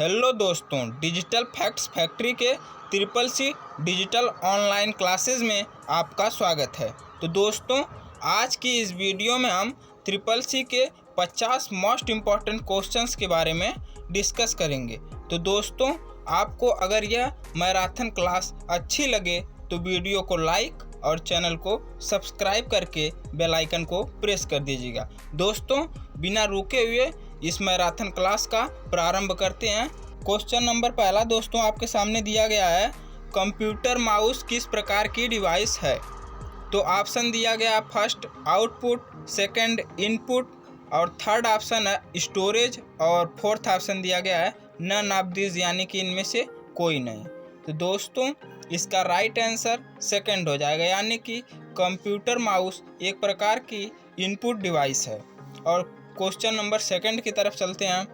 Hello दोस्तों, Digital Facts Factory के triple C digital online classes में आपका स्वागत है। तो दोस्तों, आज की इस वीडियो में हम ट्रिपल सी के 50 मोस्ट इम्पॉर्टेंट क्वेश्चंस के बारे में डिस्कस करेंगे। तो दोस्तों, आपको अगर यह मैराथन क्लास अच्छी लगे तो वीडियो को लाइक और चैनल को सब्सक्राइब करके बेल आइकन को प्रेस कर दीजिएगा। दोस्तों, बिना रुके हुए इस मैराथन क्लास का प्रारंभ करते हैं। क्वेश्चन नंबर पहला दोस्तों आपके सामने दिया गया है, कंप्यूटर माउस किस प्रकार की डिवाइस है? तो ऑप्शन दिया गया है फर्स्ट आउटपुट, सेकंड इनपुट और थर्ड ऑप्शन है स्टोरेज और फोर्थ ऑप्शन दिया गया है नन ऑफ दिस, यानी कि इनमें से कोई नहीं। तो दोस्तों, इसका राइट आंसर सेकंड हो जाएगा, यानी कि कंप्यूटर माउस एक प्रकार की इनपुट डिवाइस है। और क्वेश्चन नंबर सेकंड की तरफ चलते हैं।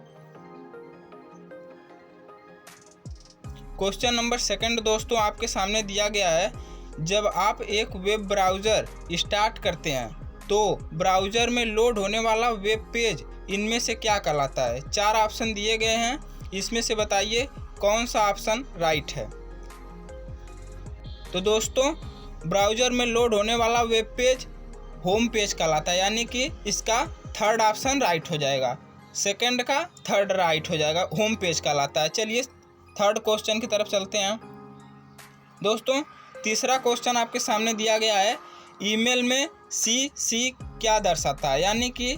क्वेश्चन नंबर सेकंड दोस्तों आपके सामने दिया गया है, जब आप एक वेब ब्राउज़र स्टार्ट करते हैं तो ब्राउज़र में लोड होने वाला वेब पेज इनमें से क्या कहलाता है? चार ऑप्शन दिए गए हैं, इसमें से बताइए कौन सा ऑप्शन राइट है। तो दोस्तों, ब्राउज़र में लोड होने वाला वेब पेज होम पेज कहलाता है, यानी कि इसका थर्ड ऑप्शन राइट हो जाएगा। सेकंड का थर्ड राइट हो जाएगा, होम पेज कहलाता है। चलिए थर्ड क्वेश्चन की तरफ चलते हैं। दोस्तों, तीसरा क्वेश्चन आपके सामने दिया गया है, ईमेल में सी क्या दर्शाता है? यानी कि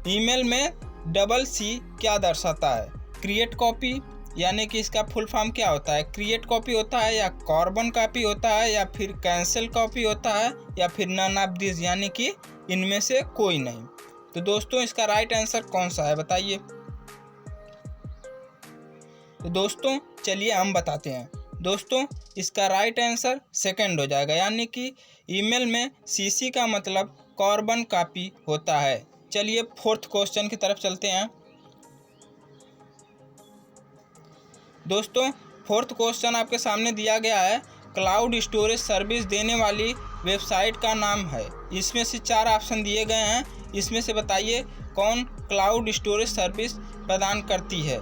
ईमेल में डबल सी क्या दर्शाता है? क्रिएट कॉपी, यानी कि इसका फुल फॉर्म क्या होता है? क्रिएट कॉपी होता है या कार्बन कॉपी होता है या फिर कैंसिल कॉपी होता है या फिर नन ऑफ दिस, यानी कि इनमें से कोई नहीं। तो दोस्तों, इसका राइट आंसर कौन सा है बताइए। तो दोस्तों चलिए हम बताते हैं। दोस्तों, इसका राइट आंसर सेकंड हो जाएगा, यानी कि ईमेल में सीसी का मतलब कार्बन कॉपी होता है। चलिए फोर्थ क्वेश्चन की तरफ चलते हैं। दोस्तों, फोर्थ क्वेश्चन आपके सामने दिया गया है, क्लाउड स्टोरेज सर्विस देने वाली वेबसाइट का नाम है। इसमें से चार ऑप्शन दिए गए हैं, इसमें से बताइए कौन क्लाउड स्टोरेज सर्विस प्रदान करती है।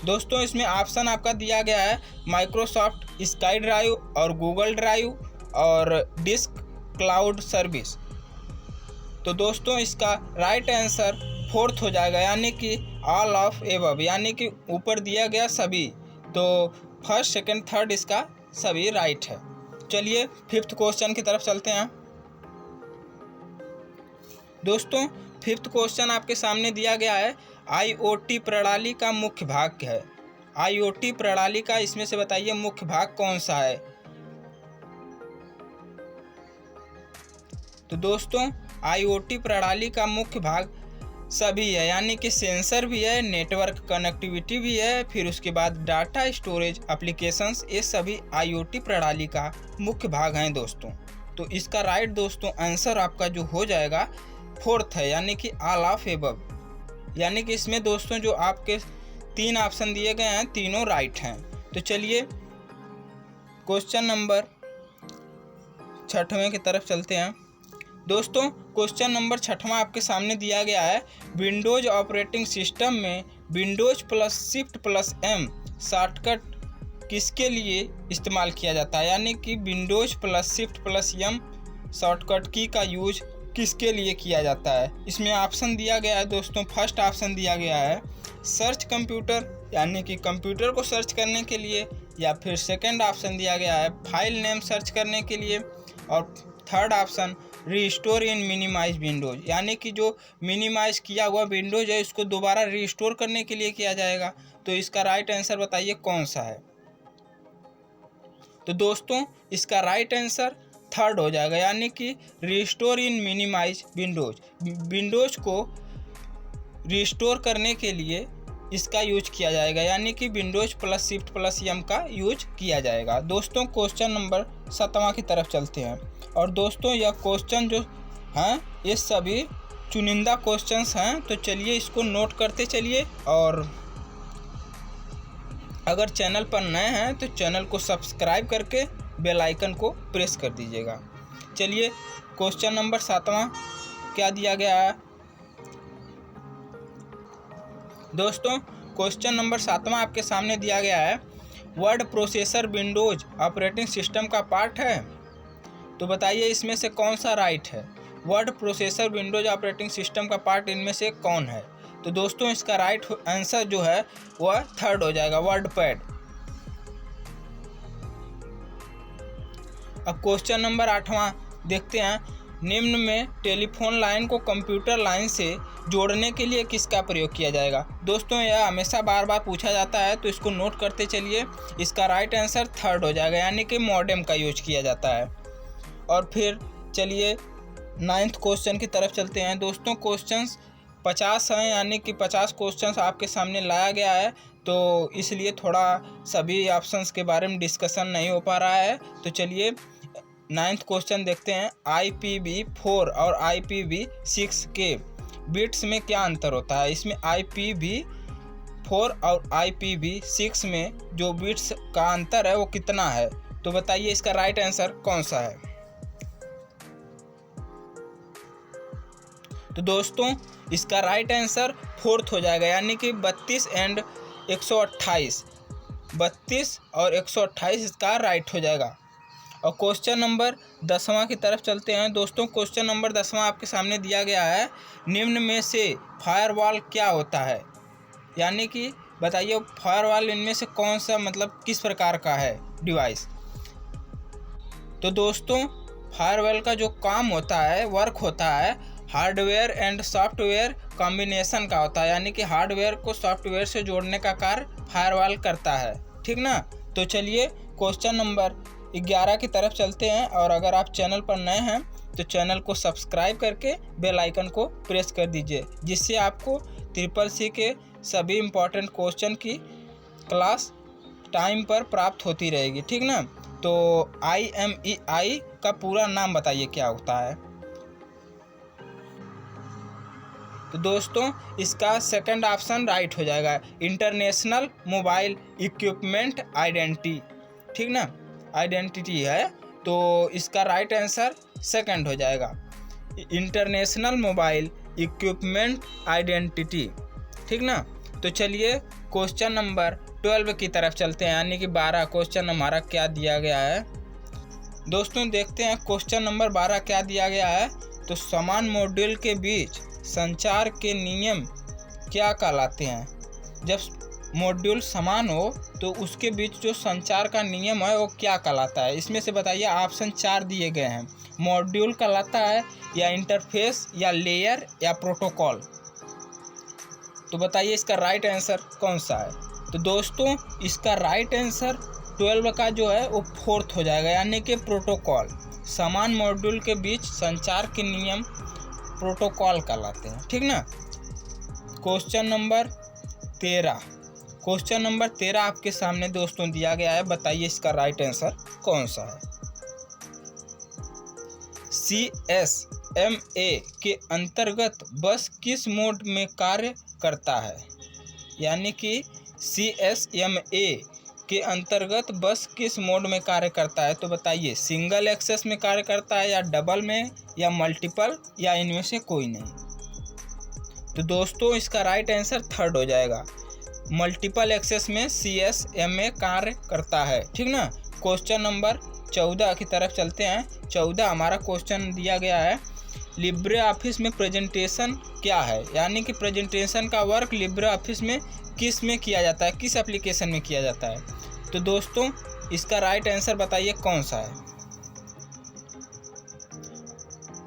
दोस्तों, इसमें ऑप्शन आपका दिया गया है माइक्रोसॉफ्ट स्काई ड्राइव और गूगल ड्राइव और डिस्क क्लाउड सर्विस। तो दोस्तों, इसका राइट आंसर फोर्थ हो जाएगा, यानी कि ऑल ऑफ एबव, यानी कि ऊपर दिया गया सभी। तो फर्स्ट सेकंड थर्ड इसका सभी राइट है। चलिए फिफ्थ क्वेश्चन की तरफ चलते हैं। दोस्तों, फिफ्थ क्वेश्चन आपके सामने दिया गया है, आईओटी प्रणाली का मुख्य भाग क्या है? आईओटी प्रणाली का इसमें से बताइए मुख्य भाग कौन सा है। तो दोस्तों, आईओटी प्रणाली का मुख्य भाग सभी है, यानी कि सेंसर भी है, नेटवर्क कनेक्टिविटी भी है, फिर उसके बाद डाटा स्टोरेज एप्लीकेशंस, ये सभी आईओटी प्रणाली का मुख्य भाग हैं दोस्तों। तो इसका राइट दोस्तों आंसर आपका जो हो जाएगा फोर्थ है, यानी कि ऑल ऑफ एबव। यानी कि इसमें दोस्तों जो आपके तीन ऑप्शन दिए गए हैं तीनों राइट हैं। तो चलिए क्वेश्चन नंबर छठवें की तरफ चलते हैं। दोस्तों, क्वेश्चन नंबर छठवां आपके सामने दिया गया है, विंडोज ऑपरेटिंग सिस्टम में Windows plus shift plus M shortcut किसके लिए इस्तेमाल किया जाता है? यानी कि Windows plus shift plus M shortcut की का यूज किसके लिए किया जाता है? इसमें ऑप्शन दिया गया है दोस्तों, फर्स्ट ऑप्शन दिया गया है सर्च कंप्यूटर, यानी कि कंप्यूटर को सर्च करने के लिए, या फिर सेकंड ऑप्शन दिया गया है फाइल नेम सर्च करने के लिए, और थर्ड ऑप्शन रीस्टोर इन मिनिमाइज विंडोज, यानी कि जो मिनिमाइज किया हुआ विंडोज है इसको दोबारा रीस्टोर करने के लिए किया जाएगा। तो इसका राइट आंसर बताइए कौन सा है। तो दोस्तों, इसका राइट आंसर थर्ड हो जाएगा, यानी कि restore in minimize windows. Windows को रिस्टोर करने के लिए इसका यूज किया जाएगा, यानी कि Windows plus shift plus M का यूज किया जाएगा। दोस्तों, क्वेश्चन नंबर 7वां की तरफ चलते हैं। और दोस्तों, यह क्वेश्चन जो हैं ये सभी चुनिंदा क्वेश्चंस हैं, तो चलिए इसको नोट करते चलिए। और अगर चैनल पर नए हैं तो चैनल को सब्सक्राइब करके बेल आइकन को प्रेस कर दीजिएगा। चलिए क्वेश्चन नंबर 7वां क्या दिया गया है। दोस्तों, क्वेश्चन नंबर 7वां आपके सामने दिया गया है, word processor Windows operating system का पार्ट है। तो बताइए इसमें से कौन सा राइट है। Word processor Windows operating system का पार्ट इनमें से कौन है। तो दोस्तों इसका राइट आंसर जो है वह थर्ड हो जाएगा, वर्ड पैड। अब क्वेश्चन नंबर 8वां देखते हैं, निम्न में टेलीफोन लाइन को कंप्यूटर लाइन से जोड़ने के लिए किसका प्रयोग किया जाएगा। दोस्तों यह हमेशा बार बार पूछा जाता है, तो इसको नोट करते चलिए। इसका राइट आंसर थर्ड हो जाएगा, यानी कि मॉडेम का यूज किया जाता है। और फिर चलिए 9th क्वेश्चन की तरफ चलते हैं। दोस्तों क्वेश्चंस 50 हैं, यानी कि 50 क्वेश्चंस आपके सामने लाया गया है, तो इसलिए थोड़ा सभी ऑप्शंस के बारे में डिस्कशन नहीं हो पा रहा है। तो चलिए 9th क्वेश्चन देखते हैं, IPv4 और IPv6 के बिट्स में क्या अंतर होता है। इसमें IPv4 और IPv6 में जो बिट्स का अंतर है वो कितना है। तो बताइए इसका राइट आंसर कौन सा है। तो दोस्तों इसका राइट आंसर फोर्थ हो जाएगा, यानी कि 32 एंड 128, 32 और 128 इसका राइट हो जाएगा। और क्वेश्चन नंबर 10वां की तरफ चलते हैं। दोस्तों क्वेश्चन नंबर 10वां आपके सामने दिया गया है, निम्न में से फायरवॉल क्या होता है। यानी कि बताइए फायरवॉल इनमें से कौन सा, मतलब किस प्रकार का है डिवाइस। तो दोस्तों फायरवॉल का जो काम होता है, वर्क होता है, हार्डवेयर एंड सॉफ्टवेयर कॉम्बिनेशन का होता है। यानी कि हार्डवेयर को सॉफ्टवेयर से जोड़ने का कार्य फायरवॉल करता है, ठीक ना। तो चलिए क्वेश्चन नंबर 11 की तरफ चलते हैं। और अगर आप चैनल पर नए हैं तो चैनल को सब्सक्राइब करके बेल आइकन को प्रेस कर दीजिए, जिससे आपको CCC के सभी इम्पोर्टेंट क्वेश्चन की क्लास टाइम पर प्राप्त होती रहेगी, ठीक ना। तो IMEI का पूरा नाम बताइए क्या होता है। तो दोस्तों इसका सेकंड ऑप्शन राइट हो जाएगा, इंटरनेशनल मोबाइल इक्विपमेंट आइडेंटिटी, ठीक ना, आइडेंटिटी है। तो इसका राइट आंसर सेकंड हो जाएगा, इंटरनेशनल मोबाइल इक्विपमेंट आइडेंटिटी, ठीक ना। तो चलिए क्वेश्चन नंबर 12 की तरफ चलते हैं, यानी कि 12 क्वेश्चन हमारा क्या दिया गया है। दोस्तों देखते हैं क्वेश्चन नंबर 12 क्या दिया गया है। तो समान मॉड्यूल के बीच संचार के नियम क्या कहलाते हैं। जब मॉड्यूल समान हो तो उसके बीच जो संचार का नियम है वो क्या कहलाता है। इसमें से बताइए, ऑप्शन 4 दिए गए हैं। मॉड्यूल कहलाता है, या इंटरफेस, या लेयर, या प्रोटोकॉल। तो बताइए इसका राइट आंसर कौन सा है। तो दोस्तों इसका राइट आंसर 12 का जो है वो फोर्थ हो जाएगा, यानी कि प्रोटोकॉल। समान मॉड्यूल के बीच संचार के नियम प्रोटोकॉल कहलाते हैं, ठीक ना। क्वेश्चन नंबर 13, क्वेश्चन नंबर 13 आपके सामने दोस्तों दिया गया है। बताइए इसका राइट आंसर कौन सा है। CSMA के अंतर्गत बस किस मोड में कार्य करता है। यानी कि CSMA के अंतर्गत बस किस मोड में कार्य करता है। तो बताइए सिंगल एक्सेस में कार्य करता है, या डबल में, या मल्टीपल, या इनमें से कोई नहीं। तो दोस्तों इसका राइट आंसर थर्ड हो जाएगा, मल्टीपल एक्सेस में CSMA कार्य करता है, ठीक ना। क्वेश्चन नंबर 14 की तरफ चलते हैं। 14 हमारा क्वेश्चन दिया गया है, लिब्रे ऑफिस में प्रेजेंटेशन क्या है। यानी कि प्रेजेंटेशन का वर्क लिब्रे ऑफिस में किस में किया जाता है, किस एप्लीकेशन में किया जाता है। तो दोस्तों इसका राइट आंसर बताइए कौन सा है।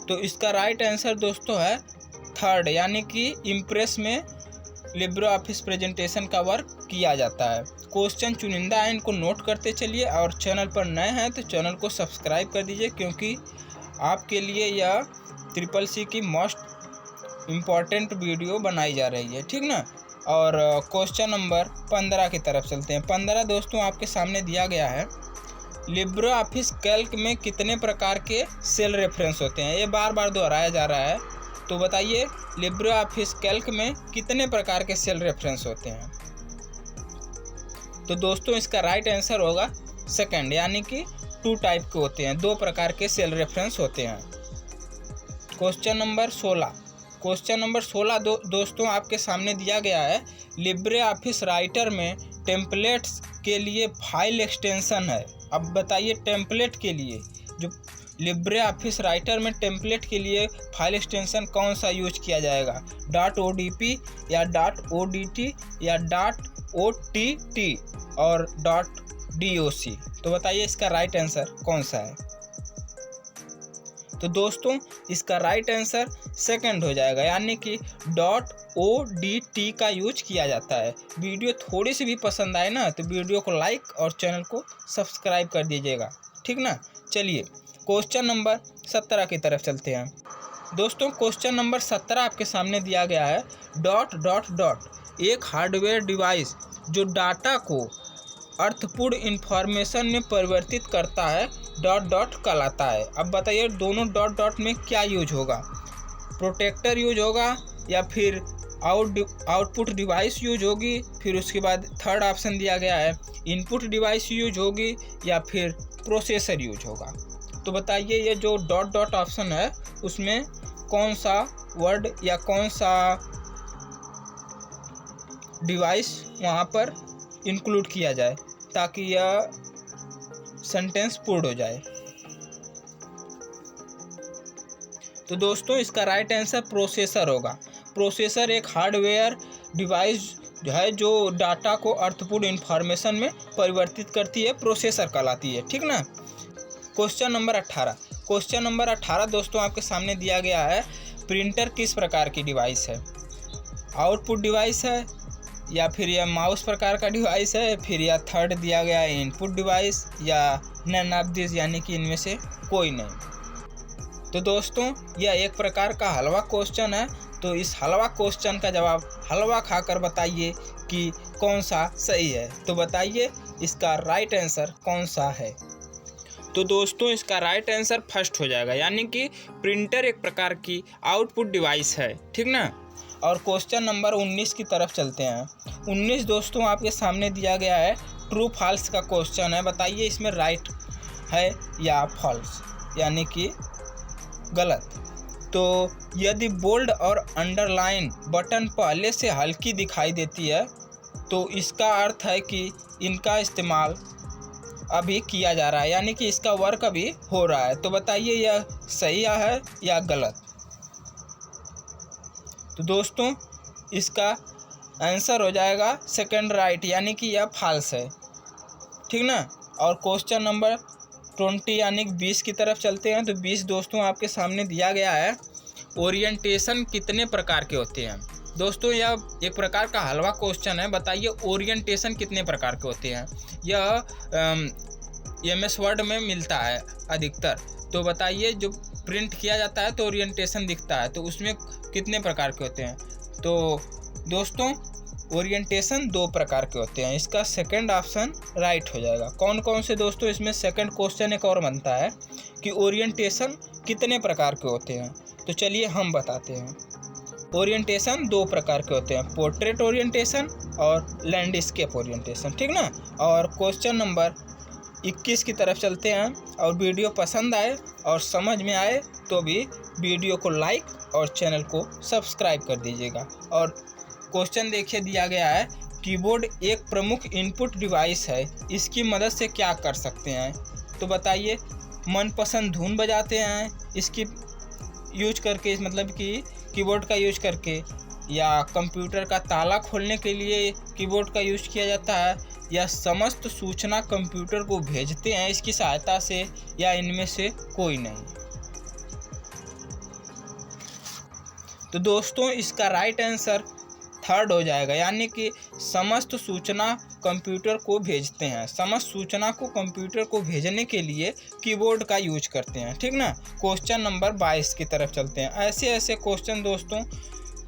तो इसका राइट आंसर दोस्तों है थर्ड, यानी कि इम्प्रेस में लिब्रे ऑफिस प्रेजेंटेशन का वर्क किया जाता है। क्वेश्चन चुनिंदा है, इनको नोट करते चलिए। और चैनल पर नए हैं तो चैनल को सब्सक्राइब कर दीजिए, क्योंकि आपके लिए यह CCC की मोस्ट इम्पॉर्टेंट वीडियो बनाई जा रही है, ठीक ना। और क्वेश्चन नंबर 15 की तरफ चलते हैं। 15 दोस्तों आपके सामने दिया गया है, लिब्रे ऑफिस कैल्क में कितने प्रकार के सेल रेफरेंस होते हैं। ये बार बार दोहराया जा रहा है। तो बताइए लिब्रे ऑफिस कैल्क में कितने प्रकार के सेल रेफरेंस होते हैं। तो दोस्तों इसका राइट आंसर होगा सेकंड, यानी कि 2 टाइप के होते हैं, 2 प्रकार के सेल रेफरेंस होते हैं। क्वेश्चन नंबर 16, क्वेश्चन नंबर 16 दोस्तों आपके सामने दिया गया है, लिब्रे ऑफिस राइटर में टेम्पलेट्स के लिए फाइल एक्सटेंशन है। अब बताइए टेम्पलेट के लिए जो लिब्रे ऑफिस राइटर में टेम्पलेट के लिए फाइल एक्सटेंशन कौन सा यूज किया जाएगा, .odp या .odt या .ott और .doc। तो बताइए इसका राइट आंसर कौन सा है। तो दोस्तों इसका राइट आंसर सेकंड हो जाएगा, यानी कि .odt का यूज किया जाता है। वीडियो थोड़ी सी भी पसंद आए ना तो वीडियो को लाइक और चैनल को सब्सक्राइब कर दीजिएगा, ठीक ना। चलिए क्वेश्चन नंबर 17 की तरफ चलते हैं। दोस्तों क्वेश्चन नंबर 17 आपके सामने दिया गया है। ... एक हार्डवेयर डिवाइस जो डाटा को अर्थपूर्ण इंफॉर्मेशन में परिवर्तित करता है ... कहलाता है। अब बताइए दोनों ... में क्या यूज होगा, प्रोटेक्टर यूज होगा या फिर आउटपुट डिवाइस यूज होगी, फिर उसके बाद थर्ड ऑप्शन दिया गया है इनपुट डिवाइस यूज होगी या फिर प्रोसेसर यूज होगा। तो बताइए ये जो ... ऑप्शन है उसमें कौन सा वर्ड या कौन सा डिवाइस वहाँ पर इंक्लूड किया जाए ताकि यह सेंटेंस पूर्ण हो जाए। तो दोस्तों इसका राइट आंसर प्रोसेसर होगा। प्रोसेसर एक हार्डवेयर डिवाइस है जो डाटा को अर्थपूर्ण इंफॉर्मेशन में परिवर्तित करती है, प्रोसेसर कहलाती है, ठीक ना। Question number 18। क्वेश्चन नंबर 18 दोस्तों आपके सामने दिया गया है। प्रिंटर किस प्रकार की डिवाइस है, आउटपुट डिवाइस है या फिर यह माउस प्रकार का डिवाइस है, फिर यह थर्ड दिया गया है इनपुट डिवाइस या नन ऑफ दिस यानी कि इनमें से कोई नहीं। तो दोस्तों यह एक प्रकार का हलवा क्वेश्चन है। तो इस हलवा क्वेश्चन का जवाब हलवा खाकर बताइए कि कौन सा सही है। तो बताइए इसका राइट आंसर कौन सा है। तो दोस्तों इसका राइट आंसर फर्स्ट हो जाएगा, यानी कि प्रिंटर एक प्रकार की आउटपुट डिवाइस है, ठीक ना। और क्वेश्चन नंबर 19 की तरफ चलते हैं। 19 दोस्तों आपके सामने दिया गया है, ट्रू फॉल्स का क्वेश्चन है। बताइए इसमें राइट है या फॉल्स यानी कि गलत। तो यदि बोल्ड और अंडरलाइन बटन पहले से हल्की दिखाई देती है तो इसका अर्थ है कि इनका इस्तेमाल अभी किया जा रहा है, यानी कि इसका वर्क अभी हो रहा है। तो बताइए यह सही है या गलत। तो दोस्तों इसका आंसर हो जाएगा सेकंड राइट, यानी कि यह फॉल्स है, ठीक ना। और क्वेश्चन नंबर 20 यानी कि 20 की तरफ चलते हैं। तो 20 दोस्तों आपके सामने दिया गया है, ओरिएंटेशन कितने प्रकार के होते हैं। दोस्तों यह एक प्रकार का हलवा क्वेश्चन है। बताइए ओरिएंटेशन कितने प्रकार के होते हैं। यह MS वर्ड में मिलता है अधिकतर। तो बताइए जो प्रिंट किया जाता है तो ओरिएंटेशन दिखता है, तो उसमें कितने प्रकार के होते हैं। तो दोस्तों ओरिएंटेशन 2 प्रकार के होते हैं। इसका सेकंड ऑप्शन राइट हो जाएगा। कौन कौन से दोस्तों, इसमें सेकंड क्वेश्चन एक और बनता है कि ओरिएंटेशन कितने प्रकार के होते हैं। तो चलिए हम बताते हैं। ओरिएंटेशन 2 प्रकार के होते हैं, पोर्ट्रेट ओरिएंटेशन और लैंडस्केप ओरिएंटेशन, ठीक ना। और क्वेश्चन नंबर 21 की तरफ चलते हैं। और वीडियो पसंद आए और समझ में आए तो भी वीडियो को लाइक और चैनल को सब्सक्राइब कर दीजिएगा। और क्वेश्चन देखिए दिया गया है, कीबोर्ड एक प्रमुख इनपुट डिवाइस है, इसकी मदद से क्या कर सकते हैं। तो बताइए मनपसंद धुन बजाते हैं इसकी यूज करके, मतलब कि कीबोर्ड का यूज करके, या कंप्यूटर का ताला खोलने के लिए कीबोर्ड का यूज किया जाता है, या समस्त सूचना कंप्यूटर को भेजते हैं इसकी सहायता से, या इनमें से कोई नहीं। तो दोस्तों इसका राइट आंसर थर्ड हो जाएगा, यानी कि समस्त सूचना कंप्यूटर को भेजते हैं। समस्त सूचना को कंप्यूटर को भेजने के लिए कीबोर्ड का यूज करते हैं, ठीक ना। क्वेश्चन नंबर 22 की तरफ चलते हैं। ऐसे ऐसे क्वेश्चन दोस्तों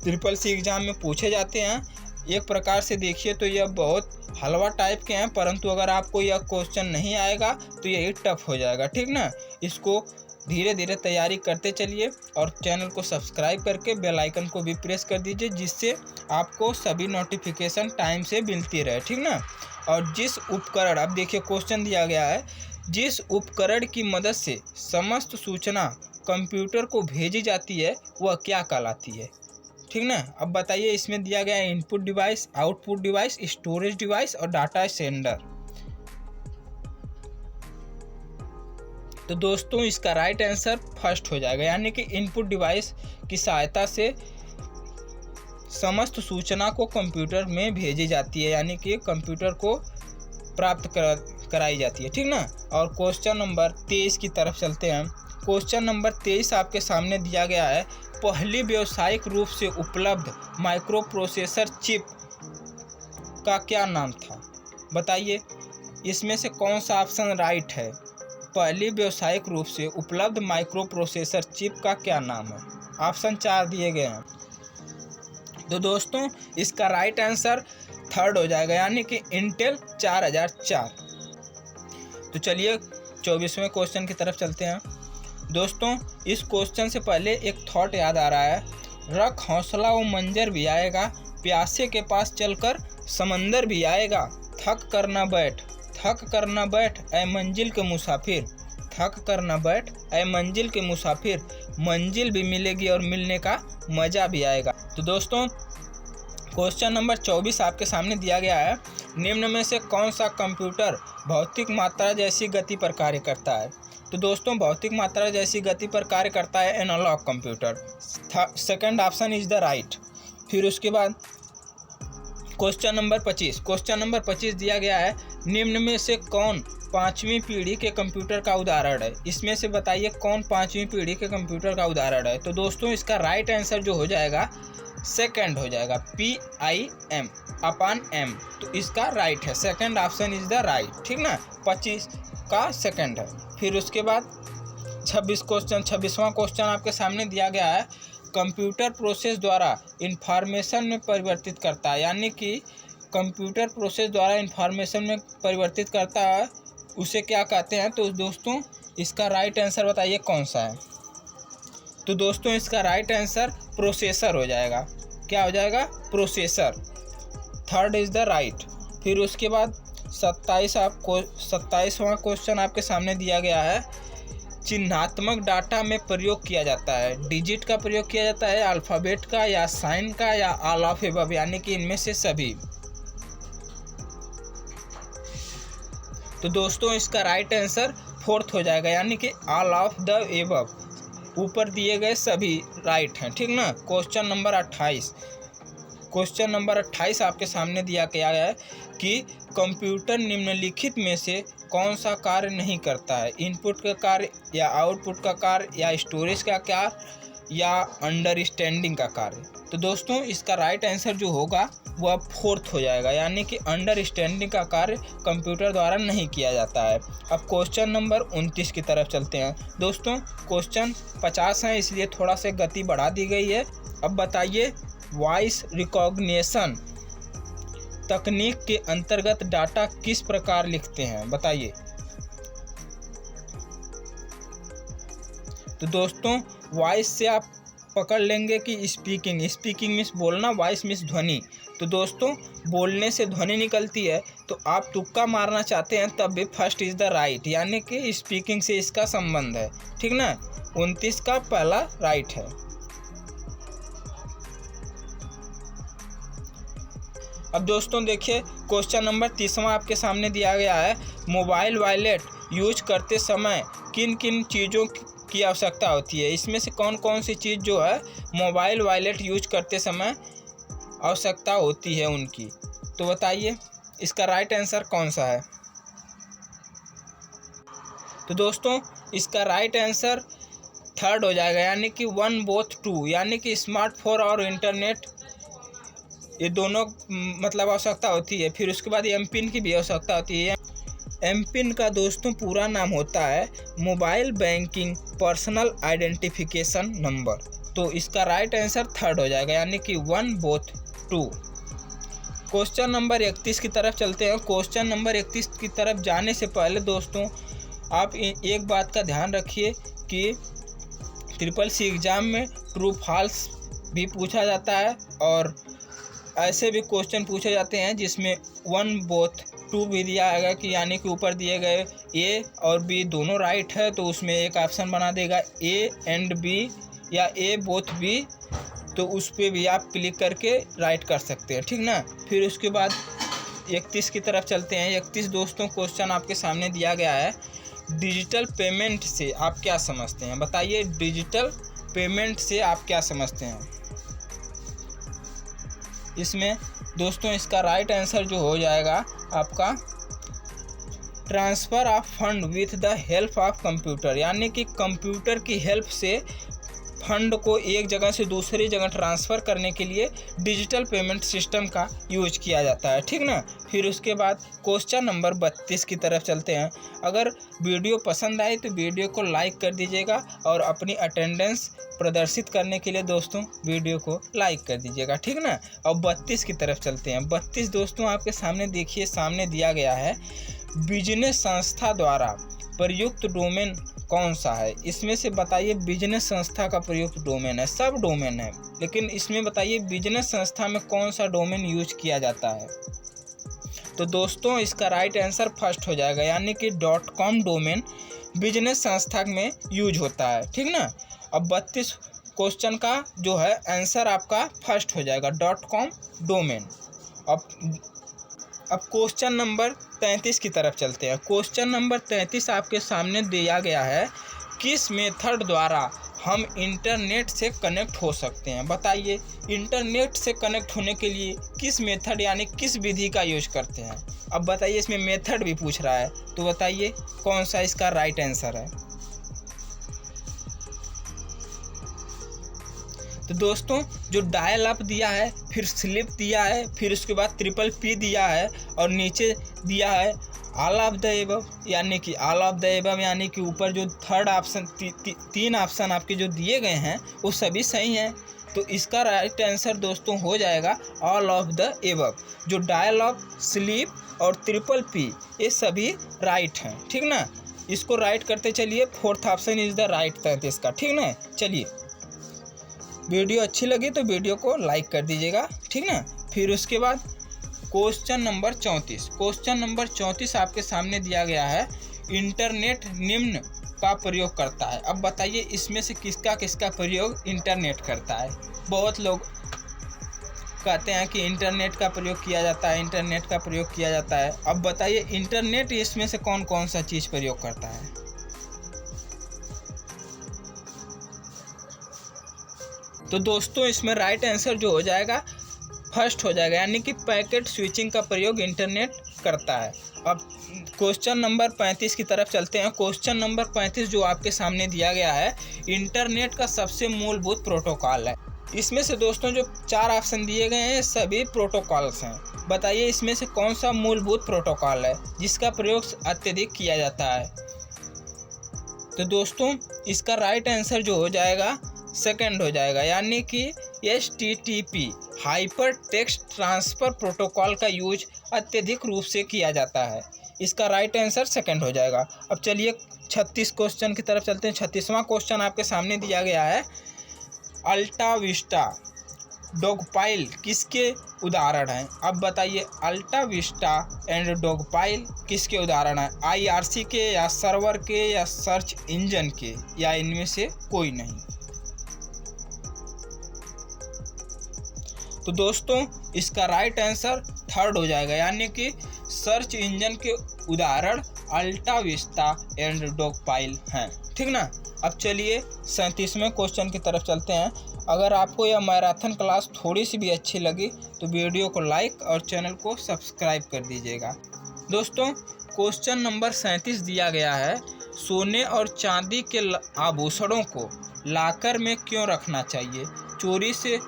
SSC एग्जाम में पूछे जाते हैं। एक प्रकार से देखिए तो यह बहुत हलवा टाइप के हैं, परंतु अगर आपको यह क्वेश्चन नहीं आएगा तो यही टफ हो जाएगा, ठीक ना। इसको धीरे धीरे तैयारी करते चलिए और चैनल को सब्सक्राइब करके बेल आइकन को भी प्रेस कर दीजिए, जिससे आपको सभी नोटिफिकेशन टाइम से मिलती रहे, ठीक ना। और जिस उपकरण, अब देखिए क्वेश्चन दिया गया है, जिस उपकरण की मदद से समस्त सूचना कंप्यूटर को भेजी जाती है वह क्या कहलाती है। ठीक ना। अब बताइए इसमें दिया गया है input device, output device, storage device और डाटा सेंडर। तो दोस्तों इसका राइट आंसर फर्स्ट हो जाएगा, यानी कि इनपुट डिवाइस की सहायता से समस्त सूचना को कंप्यूटर में भेजी जाती है, यानी कि कंप्यूटर को प्राप्त कराई जाती है, ठीक ना। और क्वेश्चन नंबर 23 की तरफ चलते हैं। क्वेश्चन नंबर 23 आपके सामने दिया गया है, पहली व्यावसायिक रूप से उपलब्ध माइक्रो प्रोसेसर चिप का क्या नाम था? बताइए इसमें से कौन सा ऑप्शन राइट है। पहली व्यावसायिक रूप से उपलब्ध माइक्रो प्रोसेसर चिप का क्या नाम है? ऑप्शन 4 दिए गए हैं। तो दोस्तों इसका राइट आंसर थर्ड हो जाएगा, यानी कि इंटेल 4004। तो चलिए 24वें क्वेश्चन की तरफ चलते हैं। दोस्तों इस क्वेश्चन से पहले एक थॉट याद आ रहा है, रख हौसला वो मंजर भी आएगा, प्यासे के पास चलकर समंदर भी आएगा, थक कर ना बैठ, थक कर ना बैठ ऐ मंजिल के मुसाफिर, थक कर ना बैठ ऐ मंजिल के मुसाफिर, मंजिल भी मिलेगी और मिलने का मज़ा भी आएगा। तो दोस्तों क्वेश्चन नंबर 24 आपके सामने दिया गया है, निम्न में से कौन सा कंप्यूटर भौतिक मात्रा जैसी गति पर कार्य करता है? तो दोस्तों भौतिक मात्रा जैसी गति पर कार्य करता है analog computer. Second option is the right. फिर उसके बाद क्वेश्चन नंबर 25। क्वेश्चन नंबर 25 दिया गया है, निम्न में से कौन 5वीं पीढ़ी के कंप्यूटर का उदाहरण है? इसमें से बताइए कौन 5वीं पीढ़ी के कंप्यूटर का उदाहरण है। तो दोस्तों इसका राइट आंसर जो हो जाएगा सेकंड हो जाएगा, PIM/M। तो इसका राइट है, second option is the right, ठीक ना। 25 का सेकंड है। फिर उसके बाद 26वां क्वेश्चन आपके सामने दिया गया है, कंप्यूटर प्रोसेस द्वारा इंफॉर्मेशन में परिवर्तित करता है, यानी कि कंप्यूटर प्रोसेस द्वारा इंफॉर्मेशन में परिवर्तित करता है, उसे क्या कहते हैं? तो दोस्तों इसका राइट आंसर बताइए कौन सा है। तो दोस्तों इसका राइट आंसर प्रोसेसर हो जाएगा। क्या हो जाएगा? Processor. Third is the right. फिर उसके बाद 27वां क्वेश्चन आपके सामने दिया गया है, चिन्हात्मक डाटा में प्रयोग किया जाता है, डिजिट का प्रयोग किया जाता है, अल्फ़ाबेट का या साइन का या ऑल ऑफ एबव, यानी कि इनमें से सभी। तो दोस्तों इसका राइट आंसर फोर्थ हो जाएगा, यानी कि ऑल ऑफ द एबव, ऊपर दिए गए सभी राइट हैं, ठीक ना। Question number 28। क्वेश्चन नंबर 28 आपके सामने दिया गया है कि कंप्यूटर निम्नलिखित में से कौन सा कार्य नहीं करता है? इनपुट का कार्य या आउटपुट का कार्य या स्टोरेज का कार्य या अंडरस्टैंडिंग का कार्य? तो दोस्तों इसका राइट आंसर जो होगा वह फोर्थ हो जाएगा, यानी कि अंडरस्टैंडिंग का कार्य कंप्यूटर द्वारा नहीं किया जाता है। अब क्वेश्चन नंबर 29 की तरफ चलते हैं। दोस्तों क्वेश्चन 50 है, इसलिए थोड़ा सा गति बढ़ा दी गई है। अब बताइए वॉइस रिकॉग्निशन तकनीक के अंतर्गत डाटा किस प्रकार लिखते हैं? बताइए। तो दोस्तों वॉइस से आप पकड़ लेंगे कि स्पीकिंग मीन्स बोलना, वॉइस मीन्स ध्वनि। तो दोस्तों बोलने से ध्वनि निकलती है, तो आप तुक्का मारना चाहते हैं तब भी फर्स्ट इज द राइट, यानी कि स्पीकिंग से इसका संबंध है, ठीक ना। 29 का पहला राइट है। अब दोस्तों देखिए क्वेश्चन नंबर 30वां आपके सामने दिया गया है, मोबाइल वॉलेट यूज करते समय किन किन चीज़ों की आवश्यकता होती है? इसमें से कौन कौन सी चीज़ जो है मोबाइल वॉलेट यूज करते समय आवश्यकता होती है उनकी? तो बताइए इसका राइट आंसर कौन सा है? तो दोस्तों इसका राइट आंसर थर्ड हो जाएगा, यानी कि 1 बोथ 2, यानी कि स्मार्टफोन और इंटरनेट, ये दोनों मतलब आवश्यकता होती है। फिर उसके बाद एम पिन की भी आवश्यकता होती है। एम पिन का दोस्तों पूरा नाम होता है mobile banking personal identification number. तो इसका राइट आंसर थर्ड हो जाएगा, यानी कि 1 बोथ 2। क्वेश्चन नंबर 31 की तरफ चलते हैं। क्वेश्चन नंबर 31 की तरफ जाने से पहले दोस्तों आप एक बात का ध्यान रखिए कि CCC एग्ज़ाम में ट्रू फॉल्स भी पूछा जाता है और ऐसे भी क्वेश्चन पूछे जाते हैं जिसमें 1 बोथ 2 भी दिया है, कि यानी कि ऊपर दिए गए ए और बी दोनों राइट है, तो उसमें एक ऑप्शन बना देगा ए एंड बी या ए बोथ बी। तो उस पर भी आप क्लिक करके राइट कर सकते हैं, ठीक ना। फिर उसके बाद 31 की तरफ चलते हैं। 31 दोस्तों क्वेश्चन आपके सामने दिया गया है, डिजिटल पेमेंट से आप क्या समझते हैं, बताइए डिजिटल पेमेंट से आप क्या समझते हैं। इसमें दोस्तों इसका राइट आंसर जो हो जाएगा आपका transfer of fund with the help of computer, यानी कि कंप्यूटर की हेल्प से फंड को एक जगह से दूसरी जगह ट्रांसफ़र करने के लिए डिजिटल पेमेंट सिस्टम का यूज किया जाता है, ठीक ना। फिर उसके बाद क्वेश्चन नंबर 32 की तरफ चलते हैं। अगर वीडियो पसंद आए तो वीडियो को लाइक कर दीजिएगा और अपनी अटेंडेंस प्रदर्शित करने के लिए दोस्तों वीडियो को लाइक कर दीजिएगा, ठीक ना। और 32 की तरफ चलते हैं। 32 दोस्तों आपके सामने देखिए, सामने दिया गया है, बिजनेस संस्था द्वारा प्रयुक्त डोमेन कौन सा है। इसमें से बताइए बिजनेस संस्था का प्रयुक्त डोमेन है, सब डोमेन है, लेकिन इसमें बताइए बिजनेस संस्था में कौन सा डोमेन यूज किया जाता है। तो दोस्तों इसका राइट आंसर फर्स्ट हो जाएगा, यानी कि .com डोमेन बिजनेस संस्था में यूज होता है, ठीक ना। अब 32 क्वेश्चन का जो है आंसर आपका फर्स्ट हो जाएगा .com डोमेन। अब क्वेश्चन नंबर 33 की तरफ चलते हैं। क्वेश्चन नंबर 33 आपके सामने दिया गया है, किस मेथड द्वारा हम इंटरनेट से कनेक्ट हो सकते हैं, बताइए इंटरनेट से कनेक्ट होने के लिए किस मेथड यानी किस विधि का यूज करते हैं। अब बताइए, इसमें मेथड भी पूछ रहा है, तो बताइए कौन सा इसका राइट आंसर है। तो दोस्तों जो डायल अप दिया है, फिर स्लिप दिया है, फिर उसके बाद PPP दिया है और नीचे दिया है ऑल ऑफ द एबव, यानी कि ऑल ऑफ द एबव, यानी कि ऊपर जो थर्ड ऑप्शन तीन ऑप्शन आपके जो दिए गए हैं वो सभी सही हैं। तो इसका राइट आंसर दोस्तों हो जाएगा ऑल ऑफ द एबव। जो डायल अप, स्लिप और PPP ये सभी राइट हैं, ठीक ना। इसको राइट करते चलिए, fourth option is the right 33 का, ठीक ना। चलिए, वीडियो अच्छी लगी तो वीडियो को लाइक कर दीजिएगा, ठीक ना। फिर उसके बाद क्वेश्चन नंबर 34। क्वेश्चन नंबर 34 आपके सामने दिया गया है, इंटरनेट निम्न का प्रयोग करता है। अब बताइए इसमें से किसका किसका प्रयोग इंटरनेट करता है। बहुत लोग कहते हैं कि इंटरनेट का प्रयोग किया जाता है, इंटरनेट का प्रयोग किया जाता है। अब बताइए इंटरनेट इसमें से कौन कौन सा चीज़ प्रयोग करता है। तो दोस्तों इसमें राइट आंसर जो हो जाएगा फर्स्ट हो जाएगा, यानी कि पैकेट स्विचिंग का प्रयोग इंटरनेट करता है। अब क्वेश्चन नंबर 35 की तरफ चलते हैं। क्वेश्चन नंबर 35 जो आपके सामने दिया गया है, इंटरनेट का सबसे मूलभूत प्रोटोकॉल है। इसमें से दोस्तों जो 4 ऑप्शन दिए गए हैं सभी प्रोटोकॉल्स हैं। बताइए इसमें से कौन सा मूलभूत प्रोटोकॉल है जिसका प्रयोग अत्यधिक किया जाता है। तो दोस्तों इसका राइट आंसर जो हो जाएगा सेकंड हो जाएगा, यानी कि HTTP hyper text transfer protocol का यूज अत्यधिक रूप से किया जाता है। इसका राइट आंसर सेकंड हो जाएगा। अब चलिए 36 क्वेश्चन की तरफ चलते हैं। 36वां क्वेश्चन आपके सामने दिया गया है, अल्टा विस्टा डॉगपाइल किसके उदाहरण हैं। अब बताइए अल्टा विस्टा एंड डॉगपाइल किसके उदाहरण हैं, IRC के या सर्वर के या सर्च इंजन के या इनमें से कोई नहीं। तो दोस्तों इसका राइट आंसर थर्ड हो जाएगा, यानी कि सर्च इंजन के उदाहरण अल्टा विस्टा एंड डॉगपाइल हैं, ठीक ना। अब चलिए 37वें क्वेश्चन की तरफ चलते हैं। अगर आपको यह मैराथन क्लास थोड़ी सी भी अच्छी लगी तो वीडियो को लाइक और चैनल को सब्सक्राइब कर दीजिएगा। दोस्तों क्वेश्चन नंबर 37 दिया गया है, सोने और चांदी के आभूषणों को लाकर में क्यों रखना चाहिए। चोरी से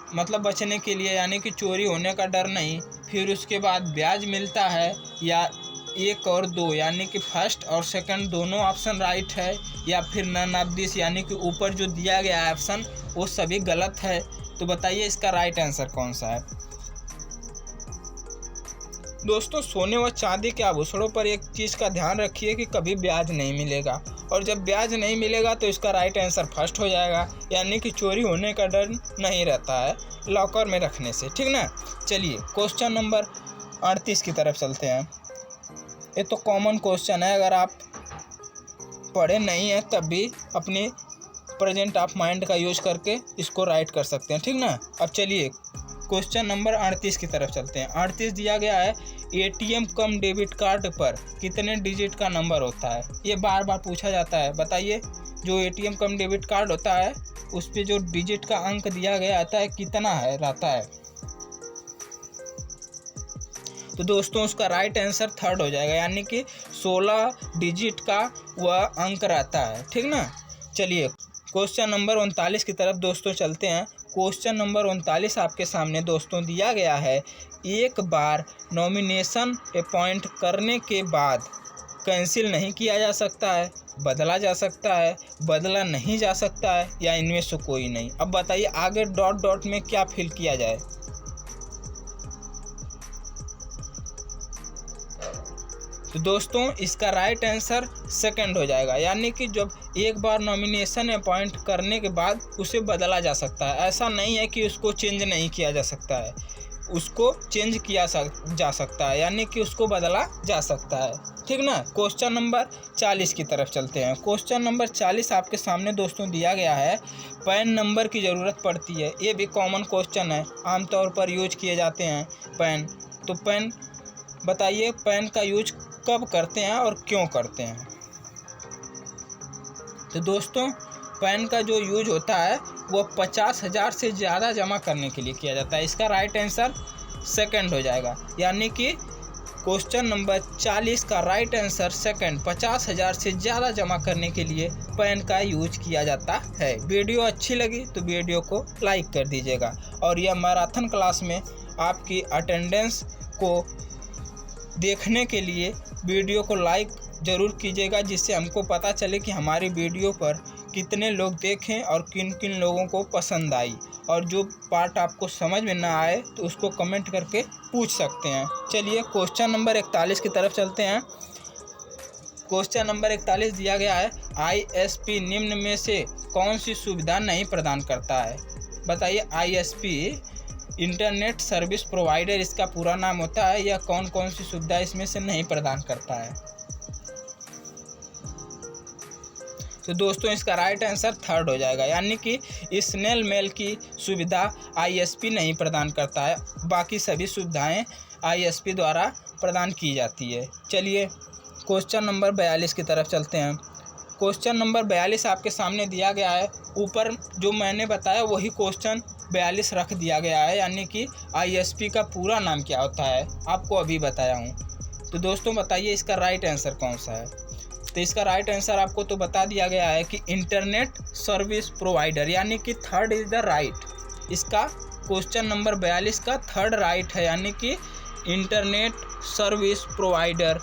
मतलब बचने के लिए, यानी कि चोरी होने का डर नहीं। फिर उसके बाद ब्याज मिलता है, या 1 और 2 यानी कि फर्स्ट और सेकंड दोनों ऑप्शन राइट है, या फिर नन ऑफ दिस यानी कि ऊपर जो दिया गया है ऑप्शन वो सभी गलत है। तो बताइए इसका राइट आंसर कौन सा है। दोस्तों सोने व चांदी के आभूषणों पर एक चीज़ का ध्यान रखिए कि कभी ब्याज नहीं मिलेगा, और जब ब्याज नहीं मिलेगा तो इसका राइट आंसर फर्स्ट हो जाएगा, यानी कि चोरी होने का डर नहीं रहता है लॉकर में रखने से, ठीक ना। चलिए क्वेश्चन नंबर 38 की तरफ चलते हैं। ये तो कॉमन क्वेश्चन है, अगर आप पढ़े नहीं हैं तब भी अपनी प्रेजेंट ऑफ माइंड का यूज करके इसको राइट कर सकते हैं, ठीक ना। अब चलिए क्वेश्चन नंबर 38 की तरफ चलते हैं। 38 दिया गया है एटीएम कम डेबिट कार्ड पर कितने डिजिट का नंबर होता है। ये बार बार पूछा जाता है। बताइए जो एटीएम कम डेबिट कार्ड होता है उस पे जो डिजिट का अंक दिया गया आता है कितना है रहता है। तो दोस्तों उसका राइट आंसर थर्ड हो जाएगा, यानी कि 16 डिजिट का वह अंक रहता है, ठीक ना। चलिए क्वेश्चन नंबर 39 की तरफ दोस्तों चलते हैं। क्वेश्चन नंबर 39 आपके सामने दोस्तों दिया गया है एक बार नॉमिनेशन अपॉइंट करने के बाद कैंसिल नहीं किया जा सकता है, बदला जा सकता है, बदला नहीं जा सकता है या इनमें से कोई नहीं। अब बताइए आगे डॉट डॉट में क्या फिल किया जाए। तो दोस्तों इसका राइट आंसर सेकंड हो जाएगा, यानी कि जब एक बार नॉमिनेशन अपॉइंट करने के बाद उसे बदला जा सकता है। ऐसा नहीं है कि उसको चेंज नहीं किया जा सकता है, उसको चेंज किया जा सकता है, यानी कि उसको बदला जा सकता है, ठीक ना। क्वेश्चन नंबर 40 की तरफ चलते हैं। क्वेश्चन नंबर 40 आपके सामने दोस्तों दिया गया है पैन नंबर की ज़रूरत पड़ती है। ये भी कॉमन क्वेश्चन है, आमतौर पर यूज किए जाते हैं पैन। तो पैन बताइए पैन का यूज कब करते हैं और क्यों करते हैं। तो दोस्तों पैन का जो यूज होता है वो 50,000 से ज़्यादा जमा करने के लिए किया जाता है। इसका राइट आंसर सेकंड हो जाएगा, यानी कि क्वेश्चन नंबर 40 का राइट आंसर सेकंड, 50,000 से ज़्यादा जमा करने के लिए पैन का यूज किया जाता है। वीडियो अच्छी लगी तो वीडियो को लाइक कर दीजिएगा और यह मैराथन क्लास में आपकी अटेंडेंस को देखने के लिए वीडियो को लाइक ज़रूर कीजिएगा, जिससे हमको पता चले कि हमारी वीडियो पर कितने लोग देखें और किन किन लोगों को पसंद आई। और जो पार्ट आपको समझ में ना आए तो उसको कमेंट करके पूछ सकते हैं। चलिए क्वेश्चन नंबर 41 की तरफ चलते हैं। क्वेश्चन नंबर 41 दिया गया है ISP निम्न में से कौन सी सुविधा नहीं प्रदान करता है। बताइए ISP इंटरनेट सर्विस प्रोवाइडर इसका पूरा नाम होता है, या कौन कौन सी सुविधा इसमें से नहीं प्रदान करता है। तो दोस्तों इसका राइट आंसर थर्ड हो जाएगा, यानी कि स्नेल मेल की सुविधा ISP नहीं प्रदान करता है, बाकी सभी सुविधाएं ISP द्वारा प्रदान की जाती है। चलिए क्वेश्चन नंबर 42 की तरफ चलते हैं। क्वेश्चन नंबर 42 आपके सामने दिया गया है। ऊपर जो मैंने बताया वही क्वेश्चन 42 रख दिया गया है, यानी कि ISP का पूरा नाम क्या होता है आपको अभी बताया हूँ। तो दोस्तों बताइए इसका राइट आंसर कौन सा है। तो इसका राइट आंसर आपको तो बता दिया गया है कि इंटरनेट सर्विस प्रोवाइडर, यानी कि थर्ड इज द राइट। इसका क्वेश्चन नंबर 42 का थर्ड राइट है, यानी कि इंटरनेट सर्विस प्रोवाइडर।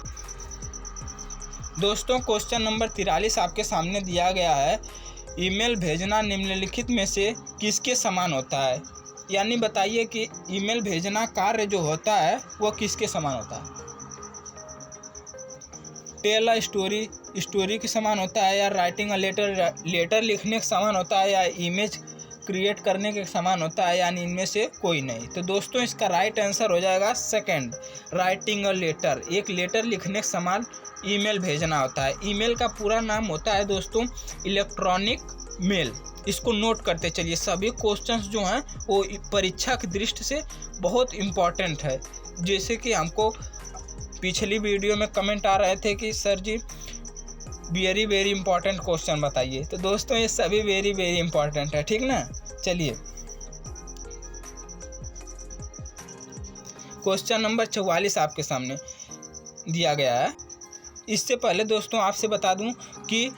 दोस्तों क्वेश्चन नंबर 43 आपके सामने दिया गया है ईमेल भेजना निम्नलिखित में से किसके समान होता है। यानी बताइए कि ईमेल भेजना कार्य जो होता है वो किसके समान होता है। टेल अ स्टोरी के समान होता है, या राइटिंग अ लेटर लिखने के समान होता है, या इमेज क्रिएट करने के समान होता है, यानी इनमें से कोई नहीं। तो दोस्तों इसका राइट आंसर हो जाएगा सेकंड, राइटिंग अ लेटर। एक लेटर लिखने के समान ईमेल भेजना होता है। ईमेल का पूरा नाम होता है दोस्तों इलेक्ट्रॉनिक मेल। इसको नोट करते चलिए, सभी क्वेश्चंस जो हैं वो परीक्षा की दृष्टि से बहुत इम्पॉर्टेंट है। जैसे कि हमको पिछली वीडियो में कमेंट आ रहे थे कि सर जी वेरी वेरी इंपॉर्टेंट क्वेश्चन बताइए, तो दोस्तों ये सभी वेरी वेरी इंपॉर्टेंट है, ठीक ना। चलिए क्वेश्चन नंबर 44 आपके सामने दिया गया है। इससे पहले दोस्तों आपसे बता दूं कि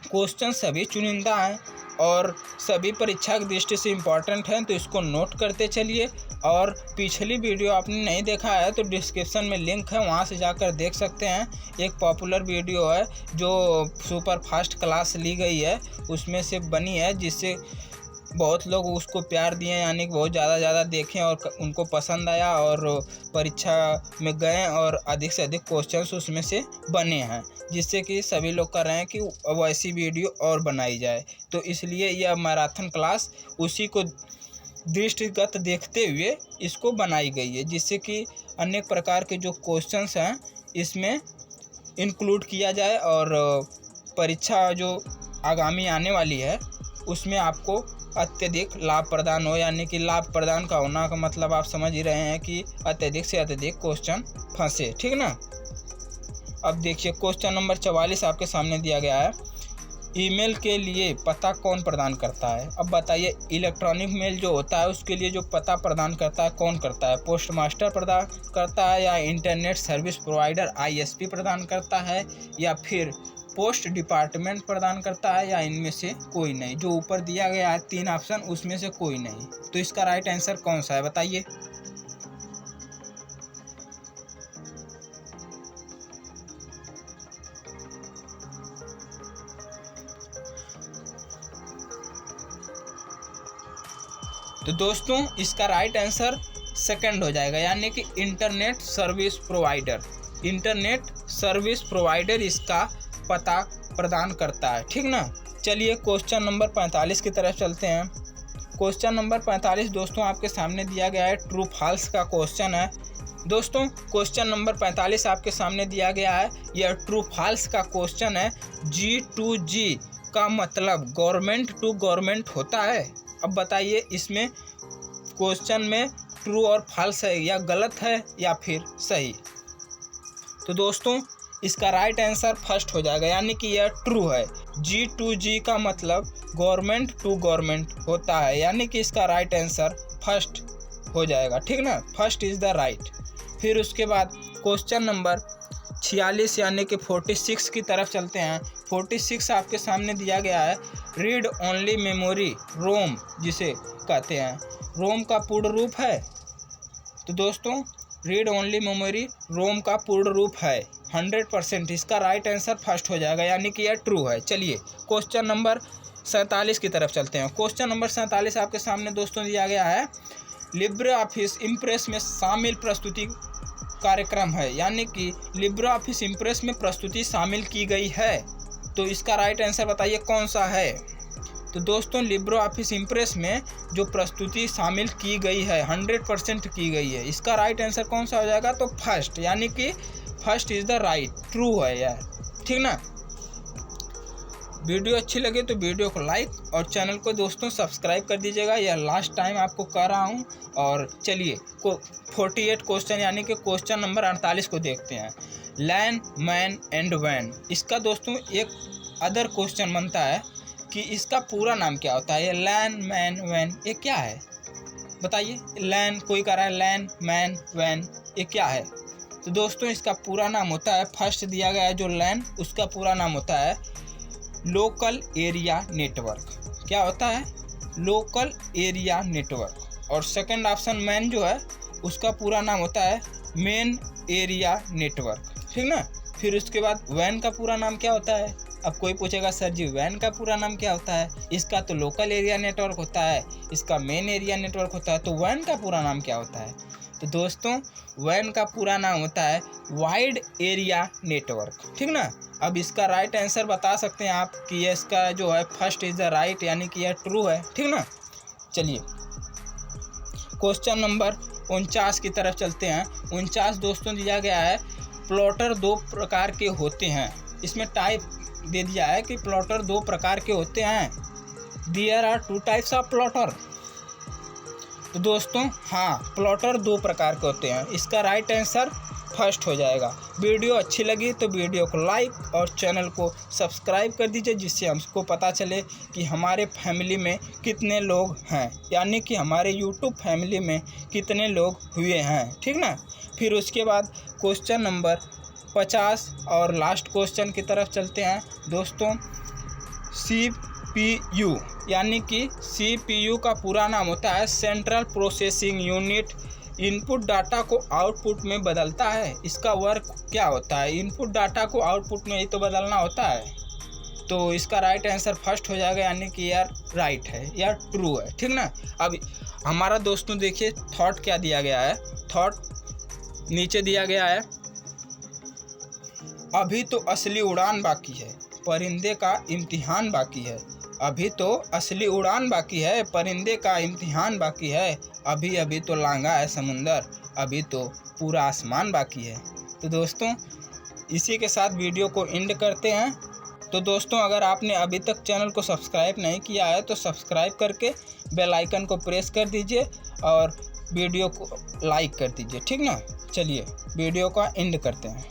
क्वेश्चन सभी चुनिंदा हैं और सभी परीक्षा की दृष्टि से इम्पॉर्टेंट हैं, तो इसको नोट करते चलिए। और पिछली वीडियो आपने नहीं देखा है तो डिस्क्रिप्शन में लिंक है, वहां से जाकर देख सकते हैं। एक पॉपुलर वीडियो है जो सुपर फास्ट क्लास ली गई है उसमें से बनी है, जिससे बहुत लोग उसको प्यार दिए, यानी कि बहुत ज़्यादा देखें और उनको पसंद आया और परीक्षा में गए और अधिक से अधिक क्वेश्चंस उसमें से बने हैं, जिससे कि सभी लोग कर रहे हैं कि वैसी वीडियो और बनाई जाए। तो इसलिए यह मैराथन क्लास उसी को दृष्टिगत देखते हुए इसको बनाई गई है, जिससे कि अनेक प्रकार के जो क्वेश्चंस हैं इसमें इंक्लूड किया जाए और परीक्षा जो आगामी आने वाली है उसमें आपको अत्यधिक लाभ प्रदान हो, यानी कि लाभ प्रदान का होना का मतलब आप समझ ही रहे हैं कि अत्यधिक से अत्यधिक क्वेश्चन फंसे, ठीक ना। अब देखिए क्वेश्चन नंबर 44 आपके सामने दिया गया है, ईमेल के लिए पता कौन प्रदान करता है। अब बताइए इलेक्ट्रॉनिक मेल जो होता है उसके लिए जो पता प्रदान करता है कौन करता है, पोस्ट मास्टर प्रदान करता है या इंटरनेट सर्विस प्रोवाइडर ISP प्रदान करता है या फिर पोस्ट डिपार्टमेंट प्रदान करता है या इनमें से कोई नहीं। जो ऊपर दिया गया है 3 ऑप्शन उसमें से कोई नहीं, तो इसका राइट आंसर कौन सा है बताइए। तो दोस्तों इसका राइट आंसर सेकंड हो जाएगा, यानी कि internet service provider. Internet service provider इसका पता प्रदान करता है, ठीक ना। चलिए क्वेश्चन नंबर 45 की तरफ चलते हैं। क्वेश्चन नंबर 45 दोस्तों आपके सामने दिया गया है, ट्रू फॉल्स का क्वेश्चन है। दोस्तों क्वेश्चन नंबर 45 आपके सामने दिया गया है, यह ट्रू फॉल्स का क्वेश्चन है। G2G का मतलब गवर्नमेंट टू गवर्नमेंट होता है। अब बताइए इसमें क्वेश्चन में ट्रू और फॉल्स है या गलत है या फिर सही। तो दोस्तों इसका राइट आंसर फर्स्ट हो जाएगा, यानी कि यह ट्रू है। G2G का मतलब गवर्नमेंट टू गवर्नमेंट होता है, यानी कि इसका राइट आंसर फर्स्ट हो जाएगा, ठीक ना। First is the right. फिर उसके बाद क्वेश्चन नंबर 46 यानी कि 46 की तरफ चलते हैं। 46 आपके सामने दिया गया है, रीड ओनली मेमोरी रोम जिसे कहते हैं, रोम का पूर्ण रूप है। तो दोस्तों रीड ओनली मेमोरी रोम का पूर्ण रूप है 100%। इसका राइट आंसर फर्स्ट हो जाएगा, यानी कि यह ट्रू है। चलिए क्वेश्चन नंबर 47 की तरफ चलते हैं। क्वेश्चन नंबर 47 आपके सामने दोस्तों दिया गया है, लिब्रे ऑफिस इम्प्रेस में शामिल प्रस्तुति कार्यक्रम है, यानी कि लिब्रे ऑफिस इम्प्रेस में प्रस्तुति शामिल की गई है। तो इसका राइट आंसर बताइए कौन सा है। तो दोस्तों लिब्रे ऑफिस इम्प्रेस में जो प्रस्तुति शामिल की गई है 100% की गई है, इसका राइट आंसर कौन सा हो जाएगा। तो फर्स्ट, यानी कि first is the right, true है यार, ठीक ना। वीडियो अच्छी लगे तो वीडियो को लाइक और चैनल को दोस्तों सब्सक्राइब कर दीजिएगा, यह लास्ट टाइम आपको कह रहा हूँ। और चलिए 48 क्वेश्चन यानी कि क्वेश्चन नंबर 48 को देखते हैं, लैन मैन एंड वैन। इसका दोस्तों एक अदर क्वेश्चन बनता है कि इसका पूरा नाम क्या होता है। ये लैन मैन वैन ये क्या है बताइए। लैन कोई कह रहा है लैन मैन वैन ये क्या है। तो दोस्तों इसका पूरा नाम होता है, फर्स्ट दिया गया है जो लैन, उसका पूरा नाम होता है लोकल एरिया नेटवर्क। क्या होता है, लोकल एरिया नेटवर्क। और सेकंड ऑप्शन मैन जो है उसका पूरा नाम होता है मेन एरिया नेटवर्क, ठीक ना। फिर उसके बाद वैन का पूरा नाम क्या होता है। अब कोई पूछेगा सर जी वैन का पूरा नाम क्या होता है, इसका तो लोकल एरिया नेटवर्क होता है, इसका मेन एरिया नेटवर्क होता है, तो वैन का पूरा नाम क्या होता है। तो दोस्तों वैन का पूरा नाम होता है वाइड एरिया नेटवर्क, ठीक ना। अब इसका राइट आंसर बता सकते हैं आप कि ये इसका जो है फर्स्ट इज द राइट, यानी कि यह ट्रू है, ठीक ना। चलिए क्वेश्चन नंबर 49 की तरफ चलते हैं। 49 दोस्तों दिया गया है, प्लॉटर 2 प्रकार के होते हैं। इसमें टाइप दे दिया है कि प्लॉटर 2 प्रकार के होते हैं, there are 2 types of plotter. तो दोस्तों हाँ प्लॉटर 2 प्रकार के होते हैं, इसका राइट आंसर फर्स्ट हो जाएगा। वीडियो अच्छी लगी तो वीडियो को लाइक और चैनल को सब्सक्राइब कर दीजिए, जिससे हमको पता चले कि हमारे फैमिली में कितने लोग हैं, यानी कि हमारे यूट्यूब फैमिली में कितने लोग हुए हैं, ठीक ना। फिर उसके बाद क्वेश्चन नंबर 50 और लास्ट क्वेश्चन की तरफ चलते हैं दोस्तों। CPU यानी कि CPU का पूरा नाम होता है central processing unit, input data को आउटपुट में बदलता है। इसका वर्क क्या होता है, इनपुट डाटा को आउटपुट में ही तो बदलना होता है। तो इसका राइट आंसर फर्स्ट हो जाएगा, यानी कि यार राइट है, यार ट्रू है, ठीक ना। अब हमारा दोस्तों देखिए थॉट क्या दिया गया है। थॉट नीचे दिया गया है, अभी तो असली उड़ान बाकी है, परिंदे का इम्तिहान बाकी है। अभी तो असली उड़ान बाकी है, परिंदे का इम्तिहान बाकी है। अभी अभी तो लांघा है समुंदर, अभी तो पूरा आसमान बाकी है। तो दोस्तों इसी के साथ वीडियो को एंड करते हैं। तो दोस्तों, अगर आपने अभी तक चैनल को सब्सक्राइब नहीं किया है तो सब्सक्राइब करके बेल आइकन को प्रेस कर दीजिए और वीडियो को लाइक कर दीजिए, ठीक ना। चलिए वीडियो का एंड करते हैं।